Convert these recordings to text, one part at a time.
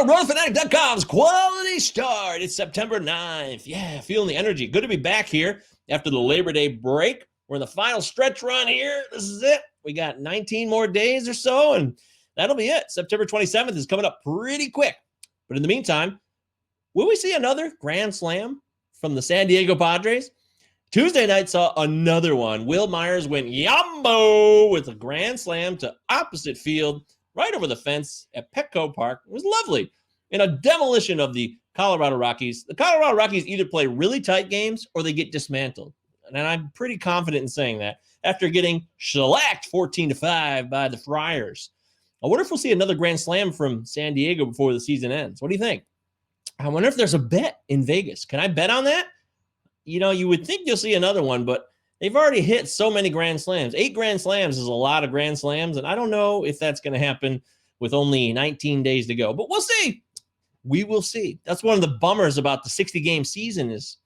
to Rotofanatic.com's Quality Start. It's September 9th. Yeah, feeling the energy. Good to be back here after the Labor Day break. We're in the final stretch run here. This is it. We got 19 more days or so, and that'll be it. September 27th is coming up pretty quick. But in the meantime, will we see another grand slam from the San Diego Padres? Tuesday night saw another one. Wil Myers went yambo with a grand slam to opposite field, right over the fence at Petco Park. It was lovely. In a demolition of the Colorado Rockies. The Colorado Rockies either play really tight games or they get dismantled. And I'm pretty confident in saying that after getting shellacked 14-5 by the Friars. I wonder if we'll see another grand slam from San Diego before the season ends. What do you think? I wonder if there's a bet in Vegas. Can I bet on that? You know, you would think you'll see another one, but they've already hit so many grand slams. 8 grand slams is a lot of grand slams, and I don't know if that's going to happen with only 19 days to go. But we'll see. We will see. That's one of the bummers about the 60-game season is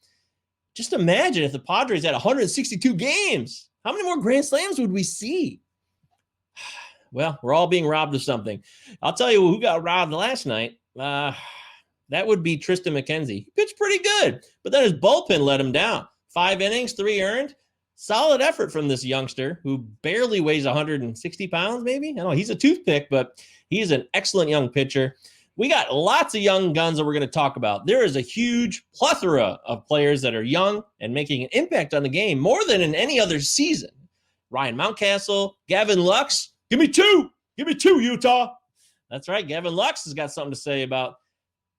just imagine if the Padres had 162 games. How many more grand slams would we see? Well, we're all being robbed of something. I'll tell you who got robbed last night. That would be Tristan McKenzie. He pitched pretty good, but then his bullpen let him down. 5 innings, 3 earned. Solid effort from this youngster who barely weighs 160 pounds, maybe. I don't know. He's a toothpick, but he's an excellent young pitcher. We got lots of young guns that we're going to talk about. There is a huge plethora of players that are young and making an impact on the game more than in any other season. Ryan Mountcastle, Gavin Lux. Give me 2. Give me 2, Utah. That's right. Gavin Lux has got something to say about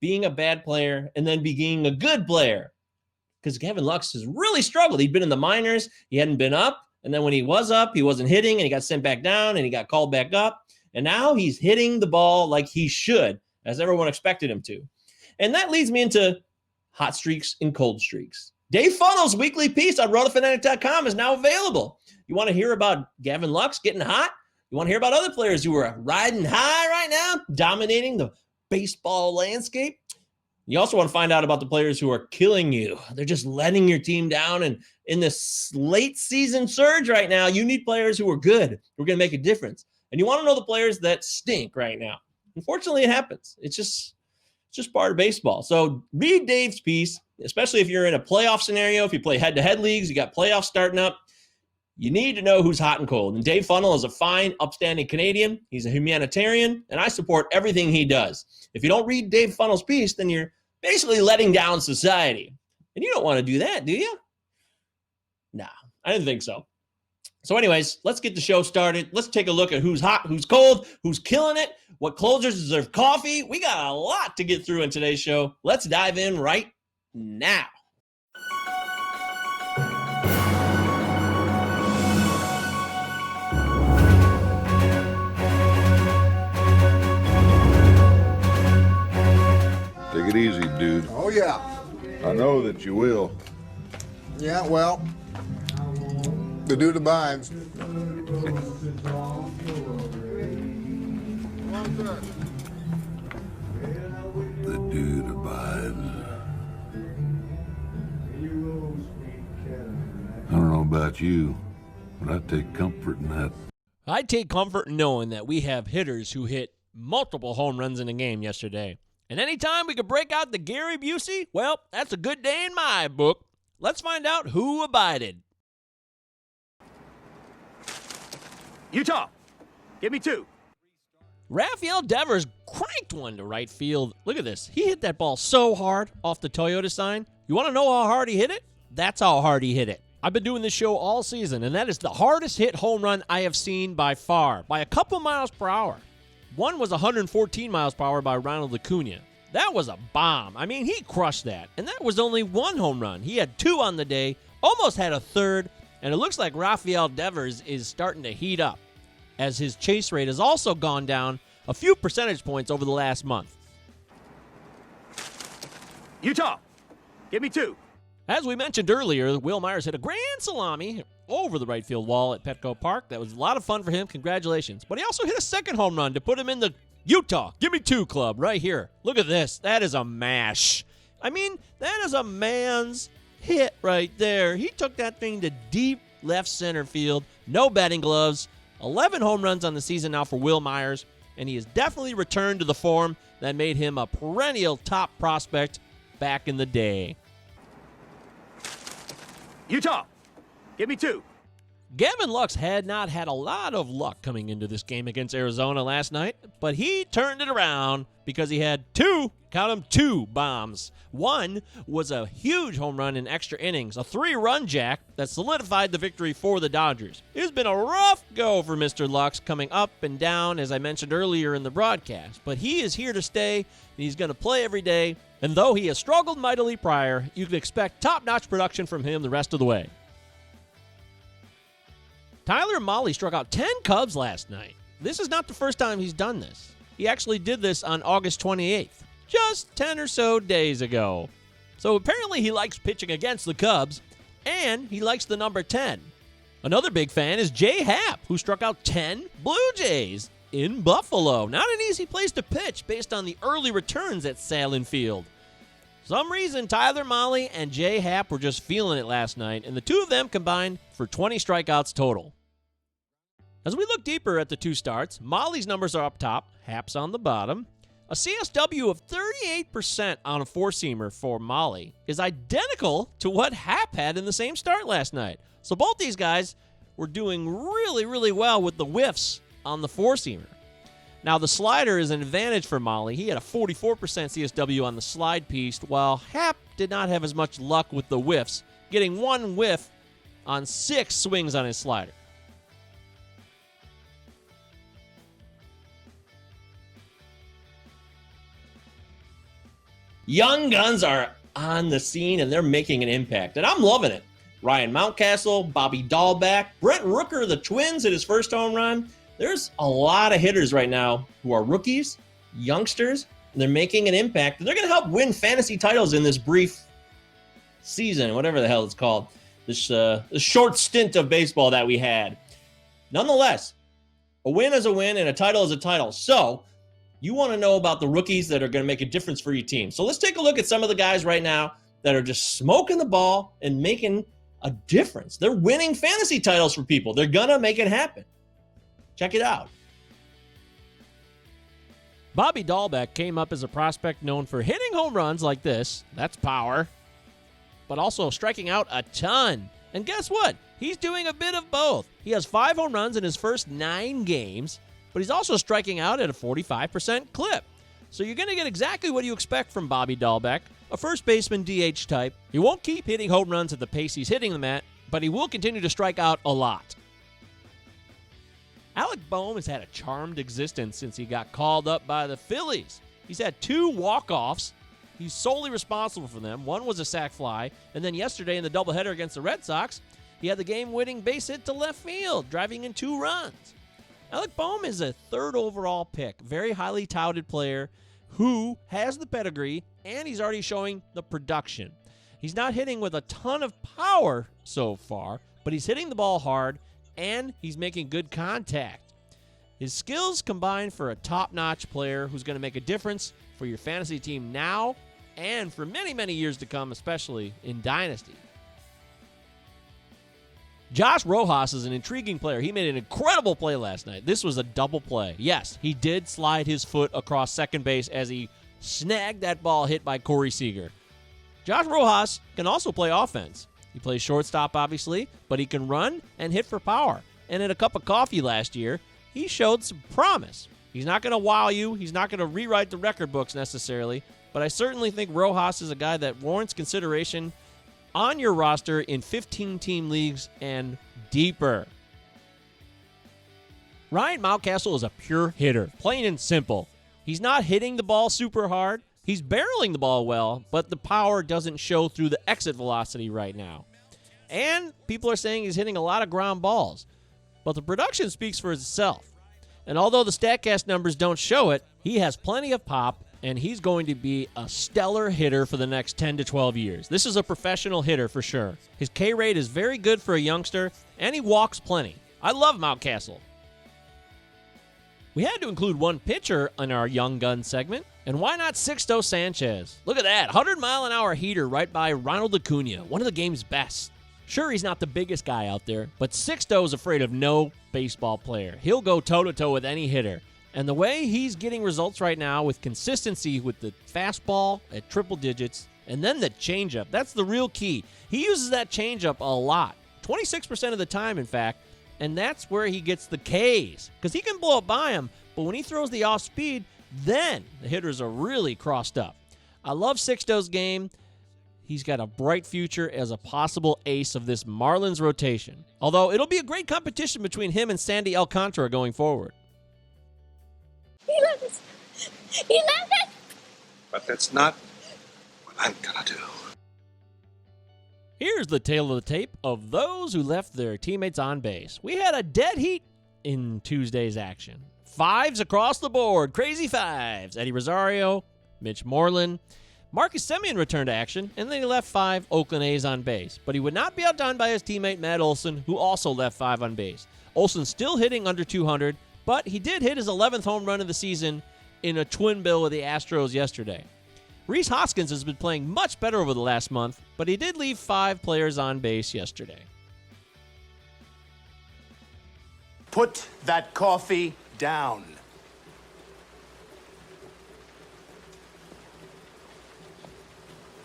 being a bad player and then being a good player. Because Gavin Lux has really struggled. He'd been in the minors. He hadn't been up. And then when he was up, he wasn't hitting, and he got sent back down, and he got called back up. And now he's hitting the ball like he should, as everyone expected him to. And that leads me into hot streaks and cold streaks. Dave Funnell's weekly piece on Rotofanatic.com is now available. You want to hear about Gavin Lux getting hot? You want to hear about other players who are riding high right now, dominating the baseball landscape? You also want to find out about the players who are killing you. They're just letting your team down. And in this late season surge right now, you need players who are good, who are going to make a difference. And you want to know the players that stink right now. Unfortunately, it happens. It's just part of baseball. So read Dave's piece, especially if you're in a playoff scenario. If you play head-to-head leagues, you got playoffs starting up. You need to know who's hot and cold. And Dave Funnell is a fine, upstanding Canadian. He's a humanitarian, and I support everything he does. If you don't read Dave Funnell's piece, then you're basically letting down society. And you don't want to do that, do you? Nah, I didn't think so. So anyways, let's get the show started. Let's take a look at who's hot, who's cold, who's killing it, what closers deserve coffee. We got a lot to get through in today's show. Let's dive in right now. Take it easy, dude. Oh, yeah. I know that you will. Yeah, well, the dude abides. The dude abides. I don't know about you, but I take comfort in that. I take comfort in knowing that we have hitters who hit multiple home runs in a game yesterday. And anytime we could break out the Gary Busey, well, that's a good day in my book. Let's find out who abided. Utah, give me 2. Rafael Devers cranked one to right field. Look at this. He hit that ball so hard off the Toyota sign. You want to know how hard he hit it? That's how hard he hit it. I've been doing this show all season, and that is the hardest hit home run I have seen by far, by a couple miles per hour. One was 114 miles per hour by Ronald Acuna. That was a bomb. I mean, he crushed that. And that was only 1 home run. He had 2 on the day, almost had a third, and it looks like Rafael Devers is starting to heat up, as his chase rate has also gone down a few percentage points over the last month. Utah, give me 2. As we mentioned earlier, Wil Myers hit a grand salami over the right field wall at Petco Park. That was a lot of fun for him. Congratulations. But he also hit a second home run to put him in the Utah, give me 2 club right here. Look at this. That is a mash. I mean, that is a man's hit right there. He took that thing to deep left center field. No batting gloves. 11 home runs on the season now for Wil Myers. and he has definitely returned to the form that made him a perennial top prospect back in the day. Utah, give me 2. Gavin Lux had not had a lot of luck coming into this game against Arizona last night, but he turned it around because he had 2, count them, 2 bombs. One was a huge home run in extra innings, a 3-run jack that solidified the victory for the Dodgers. It's been a rough go for Mr. Lux, coming up and down, as I mentioned earlier in the broadcast, but he is here to stay, and he's going to play every day, and though he has struggled mightily prior, you can expect top-notch production from him the rest of the way. Tyler Mahle struck out 10 Cubs last night. This is not the first time he's done this. He actually did this on August 28th, just 10 or so days ago. So apparently he likes pitching against the Cubs, and he likes the number 10. Another big fan is Jay Happ, who struck out 10 Blue Jays in Buffalo. Not an easy place to pitch based on the early returns at Salen Field. Some reason Tyler Mahle and Jay Happ were just feeling it last night, and the two of them combined for 20 strikeouts total. As we look deeper at the 2 starts, Mahle's numbers are up top, Happ's on the bottom. A CSW of 38% on a 4-seamer for Mahle is identical to what Happ had in the same start last night. So both these guys were doing really, really well with the whiffs on the 4-seamer. Now, the slider is an advantage for Mahle. He had a 44% CSW on the slide piece, while Happ did not have as much luck with the whiffs, getting 1 whiff on 6 swings on his slider. Young guns are on the scene, and they're making an impact, and I'm loving it. Ryan Mountcastle, Bobby Dahlbeck, Brent Rooker of the Twins at his first home run. There's a lot of hitters right now who are rookies, youngsters, and they're making an impact. They're going to help win fantasy titles in this brief season, whatever the hell it's called, this short stint of baseball that we had. Nonetheless, a win is a win, and a title is a title. So you want to know about the rookies that are going to make a difference for your team. So let's take a look at some of the guys right now that are just smoking the ball and making a difference. They're winning fantasy titles for people. They're going to make it happen. Check it out. Bobby Dahlbeck came up as a prospect known for hitting home runs like this. That's power. But also striking out a ton. And guess what? He's doing a bit of both. He has 5 home runs in his first 9 games, but he's also striking out at a 45% clip. So you're going to get exactly what you expect from Bobby Dahlbeck, a first baseman DH type. He won't keep hitting home runs at the pace he's hitting them at, but he will continue to strike out a lot. Alec Bohm has had a charmed existence since he got called up by the Phillies. He's had 2 walk-offs. He's solely responsible for them. One was a sac fly, and then yesterday in the doubleheader against the Red Sox, he had the game-winning base hit to left field, driving in 2 runs. Alec Bohm is a 3rd overall pick, very highly touted player who has the pedigree, and he's already showing the production. He's not hitting with a ton of power so far, but he's hitting the ball hard, and he's making good contact. His skills combine for a top-notch player who's going to make a difference for your fantasy team now and for many, many years to come, especially in Dynasty. Josh Rojas is an intriguing player. He made an incredible play last night. This was a double play. Yes, he did slide his foot across second base as he snagged that ball hit by Corey Seager. Josh Rojas can also play offense. He plays shortstop, obviously, but he can run and hit for power. And in a cup of coffee last year, he showed some promise. He's not going to wow you. He's not going to rewrite the record books necessarily, but I certainly think Rojas is a guy that warrants consideration on your roster in 15-team leagues and deeper. Ryan Mountcastle is a pure hitter, plain and simple. He's not hitting the ball super hard. He's barreling the ball well, but the power doesn't show through the exit velocity right now. And people are saying he's hitting a lot of ground balls, but the production speaks for itself. And although the StatCast numbers don't show it, he has plenty of pop, and he's going to be a stellar hitter for the next 10 to 12 years. This is a professional hitter for sure. His K rate is very good for a youngster, and he walks plenty. I love Mountcastle. We had to include one pitcher in our Young Gun segment, and why not Sixto Sanchez? Look at that, 100-mile-an-hour heater right by Ronald Acuna, one of the game's best. Sure, he's not the biggest guy out there, but Sixto is afraid of no baseball player. He'll go toe-to-toe with any hitter. And the way he's getting results right now with consistency with the fastball at triple digits and then the changeup, that's the real key. He uses that changeup a lot, 26% of the time, in fact, and that's where he gets the Ks because he can blow it by him, but when he throws the off speed, then the hitters are really crossed up. I love Sixto's game. He's got a bright future as a possible ace of this Marlins rotation, although it'll be a great competition between him and Sandy Alcantara going forward. He loves it. He loves it. But that's not what I'm gonna do. Here's the tale of the tape of those who left their teammates on base. We had a dead heat in Tuesday's action. Fives across the board, crazy fives. Eddie Rosario, Mitch Moreland, Marcus Semien returned to action, and then he left 5 Oakland A's on base. But he would not be outdone by his teammate Matt Olson, who also left 5 on base. Olson still hitting under 200, but he did hit his 11th home run of the season in a twin bill with the Astros yesterday. Rhys Hoskins has been playing much better over the last month, but he did leave 5 players on base yesterday. Put that coffee down.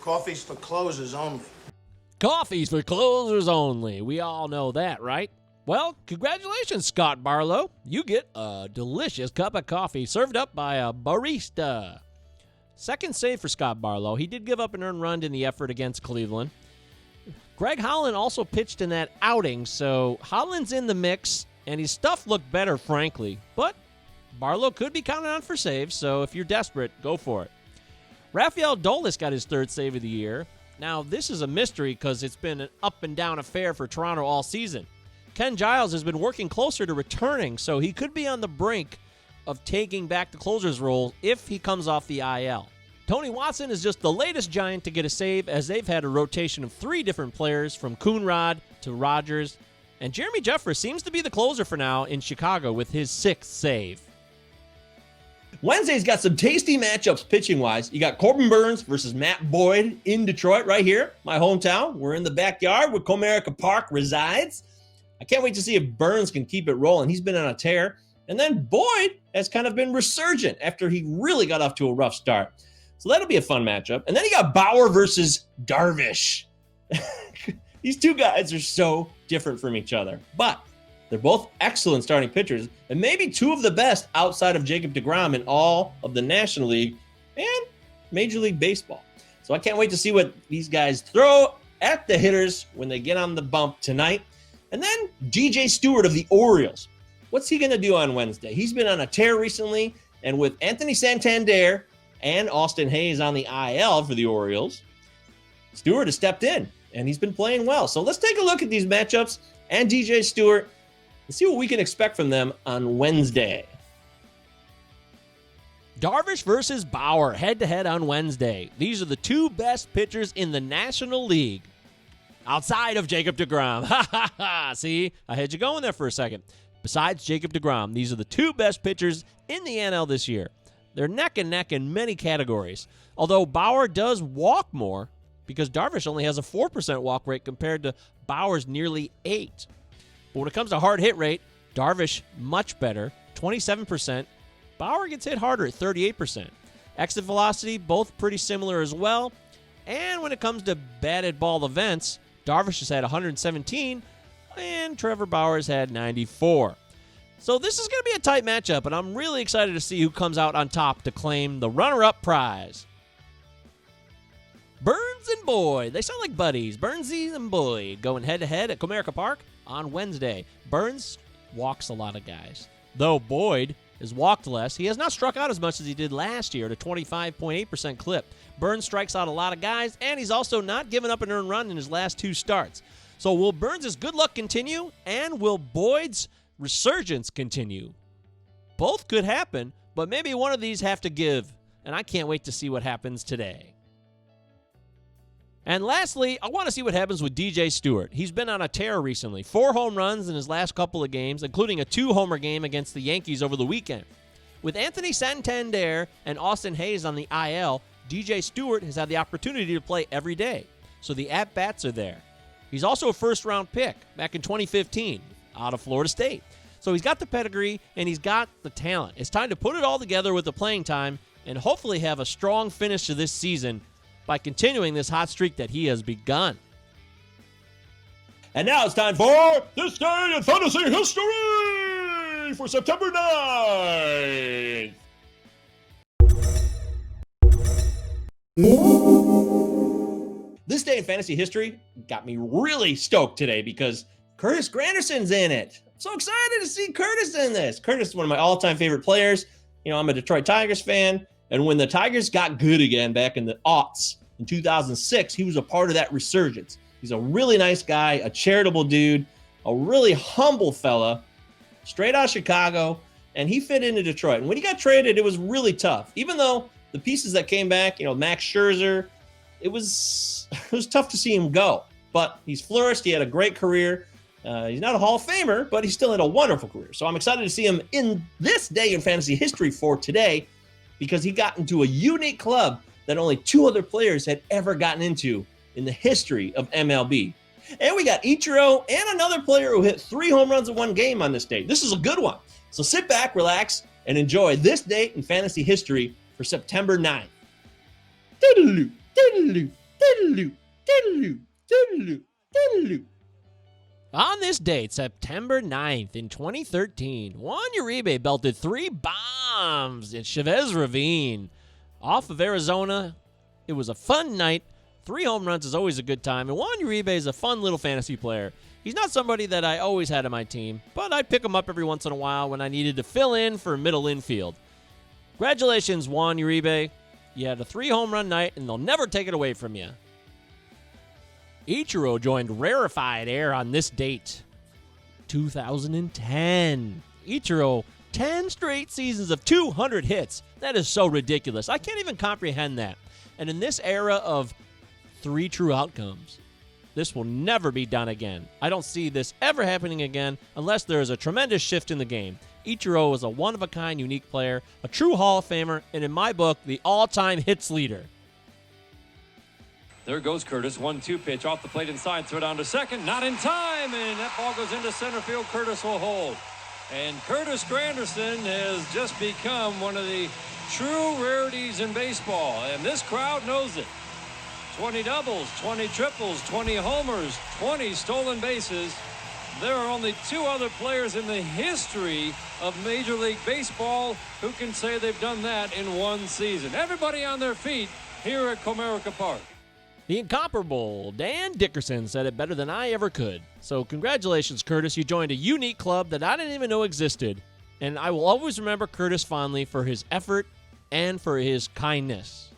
Coffee's for closers only. Coffee's for closers only. We all know that, right? Well, congratulations, Scott Barlow. You get a delicious cup of coffee served up by a barista. Second save for Scott Barlow. He did give up an earned run in the effort against Cleveland. Greg Holland also pitched in that outing, so Holland's in the mix, and his stuff looked better, frankly. But Barlow could be counted on for saves, so if you're desperate, go for it. Rafael Dolis got his 3rd save of the year. Now, this is a mystery because it's been an up-and-down affair for Toronto all season. Ken Giles has been working closer to returning, so he could be on the brink of taking back the closer's role if he comes off the IL. Tony Watson is just the latest Giant to get a save, as they've had a rotation of 3 different players, from Coonrod to Rogers, and Jeremy Jeffress seems to be the closer for now in Chicago with his 6th save. Wednesday's got some tasty matchups pitching-wise. You got Corbin Burns versus Matt Boyd in Detroit right here, my hometown. We're in the backyard where Comerica Park resides. I can't wait to see if Burns can keep it rolling. He's been on a tear. And then Boyd has kind of been resurgent after he really got off to a rough start. So that'll be a fun matchup. And then you got Bauer versus Darvish. These two guys are so different from each other. But they're both excellent starting pitchers, and maybe 2 of the best outside of Jacob deGrom in all of the National League and Major League Baseball. So I can't wait to see what these guys throw at the hitters when they get on the bump tonight. And then DJ Stewart of the Orioles. What's he going to do on Wednesday? He's been on a tear recently, and with Anthony Santander and Austin Hayes on the IL for the Orioles, Stewart has stepped in, and he's been playing well. So let's take a look at these matchups and DJ Stewart and see what we can expect from them on Wednesday. Darvish versus Bauer, head-to-head on Wednesday. These are the 2 best pitchers in the National League, outside of Jacob deGrom. Ha, ha, ha. See, I had you going there for a second. Besides Jacob deGrom, these are the 2 best pitchers in the NL this year. They're neck and neck in many categories, although Bauer does walk more because Darvish only has a 4% walk rate compared to Bauer's nearly 8%. But when it comes to hard hit rate, Darvish much better, 27%. Bauer gets hit harder at 38%. Exit velocity, both pretty similar as well. And when it comes to batted ball events, Darvish has had 117, and Trevor Bauer's had 94. So this is going to be a tight matchup, and I'm really excited to see who comes out on top to claim the runner-up prize. Burns and Boyd. They sound like buddies. Burnsy and Boyd going head-to-head at Comerica Park on Wednesday. Burns walks a lot of guys. Though Boyd has walked less, he has not struck out as much as he did last year at a 25.8% clip. Burns strikes out a lot of guys, and he's also not given up an earned run in his last 2 starts. So will Burns' good luck continue, and will Boyd's resurgence continue? Both could happen, but maybe one of these have to give, and I can't wait to see what happens today. And lastly, I want to see what happens with DJ Stewart. He's been on a tear recently. 4 home runs in his last couple of games, including a 2-homer game against the Yankees over the weekend. With Anthony Santander and Austin Hayes on the IL, DJ Stewart has had the opportunity to play every day, so the at-bats are there. He's also a first-round pick back in 2015 out of Florida State. So he's got the pedigree and he's got the talent. It's time to put it all together with the playing time and hopefully have a strong finish to this season by continuing this hot streak that he has begun. And now it's time for This Day in Fantasy History for September 9th. This Day in Fantasy History got me really stoked today because Curtis Granderson's in it. I'm so excited to see Curtis in this. Curtis is one of my all-time favorite players. You know, I'm a Detroit Tigers fan, and when the Tigers got good again back in the aughts in 2006, he was a part of that resurgence. He's a really nice guy, a charitable dude, a really humble fella, straight out of Chicago, and he fit into Detroit. And when he got traded, it was really tough. Even though the pieces that came back, you know, Max Scherzer, it was tough to see him go. But he's flourished. He had a great career. He's not a Hall of Famer, but he still had a wonderful career. So I'm excited to see him in this day in fantasy history for today because he got into a unique club that only 2 other players had ever gotten into in the history of MLB. And we got Ichiro and another player who hit 3 home runs in one game on this date. This is a good one. So sit back, relax, and enjoy this date in fantasy history for September 9th. Diddle-oo, diddle-oo, diddle-oo, diddle-oo, diddle-oo, diddle-oo. On this date, September 9th in 2013, Juan Uribe belted 3 bombs in Chavez Ravine. Off of Arizona, it was a fun night. 3 home runs is always a good time, and Juan Uribe is a fun little fantasy player. He's not somebody that I always had on my team, but I'd pick him up every once in a while when I needed to fill in for middle infield. Congratulations, Juan Uribe. You had a 3 home run night, and they'll never take it away from you. Ichiro joined rarefied air on this date, 2010. Ichiro, 10 straight seasons of 200 hits. That is so ridiculous. I can't even comprehend that. And in this era of 3 true outcomes, this will never be done again. I don't see this ever happening again unless there is a tremendous shift in the game. Ichiro is a one-of-a-kind, unique player, a true Hall of Famer, and in my book, the all-time hits leader. There goes Curtis. 1-2 pitch off the plate inside. Throw down to second. Not in time. And that ball goes into center field. Curtis will hold. And Curtis Granderson has just become one of the true rarities in baseball. And this crowd knows it. 20 doubles, 20 triples, 20 homers, 20 stolen bases. There are only 2 other players in the history of Major League Baseball who can say they've done that in one season. Everybody on their feet here at Comerica Park. The incomparable Dan Dickerson said it better than I ever could. So congratulations, Curtis. You joined a unique club that I didn't even know existed. And I will always remember Curtis fondly for his effort and for his kindness.